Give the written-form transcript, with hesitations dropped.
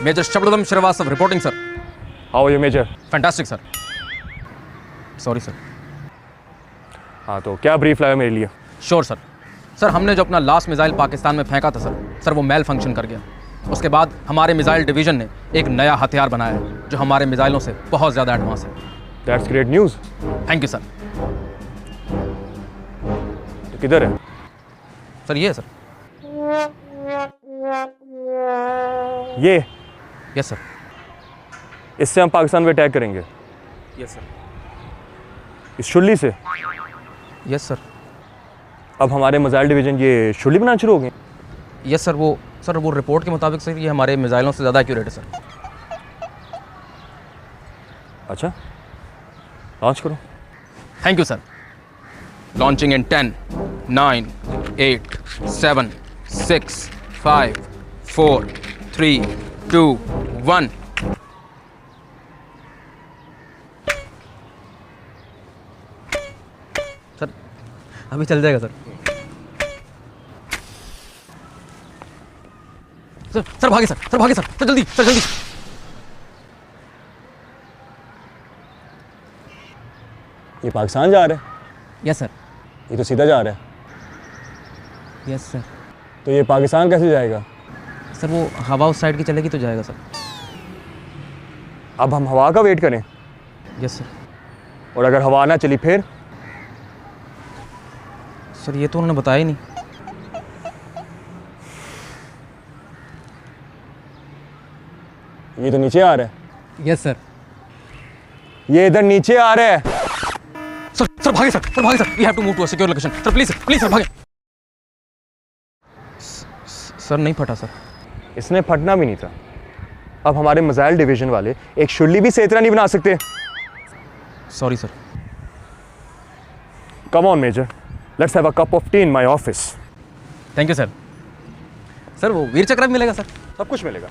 Major Shabdam Srivastav reporting, sir. How are you, Major? Fantastic, sir. Sorry, sir. हाँ, तो क्या brief लाया मेरे लिए? Sure, sir. सर हमने जो अपना लास्ट मिसाइल पाकिस्तान में फेंका था सर वो मेल फंक्शन कर गया। उसके बाद हमारे मिसाइल डिवीजन ने एक नया हथियार बनाया है जो हमारे मिसाइलों से बहुत ज़्यादा एडवांस है। That's great news. Thank you sir. तो किधर है? सर ये है सर। ये? Yes sir. इससे हम पाकिस्तान पे अटैक करेंगे? Yes sir. इस शुल्ली से? Yes sir. अब हमारे मिसाइल डिवीजन ये शुल्ली बनाना शुरू हो गए? Yes sir. वो रिपोर्ट के मुताबिक सर ये हमारे मिसाइलों से ज़्यादा एक्यूरेट है सर। अच्छा, लॉन्च करो। Thank you sir. Launching in 10, 9, 8, 7, 6, 5, 4, 3, 2, 1। Sir अभी चल जाएगा सर। सर भागे सर जल्दी। ये पाकिस्तान जा रहा है? Yes sir. ये तो सीधा जा रहा है। Yes sir. तो ये पाकिस्तान कैसे जाएगा? सर वो हवा उस साइड की चलेगी तो जाएगा सर। अब हम हवा का वेट करें? Yes sir. और अगर हवा ना चली फिर? सर ये तो उन्होंने बताया ही नहीं। ये तो नीचे आ रहा है। Yes sir. ये इधर नीचे आ रहा है। सर भागे sir. We have to move to a secure location. Sir please sir भागे। सर नहीं फटा सर। इसने फटना भी नहीं था। अब हमारे मिसाइल डिवीजन वाले एक शुल्ली भी सही तरह नहीं बना सकते। Sorry sir. Come on major, let's have a cup of tea in my office. Thank you sir. Sir वो वीर चक्र भी मिलेगा सर? सब कुछ मिलेगा।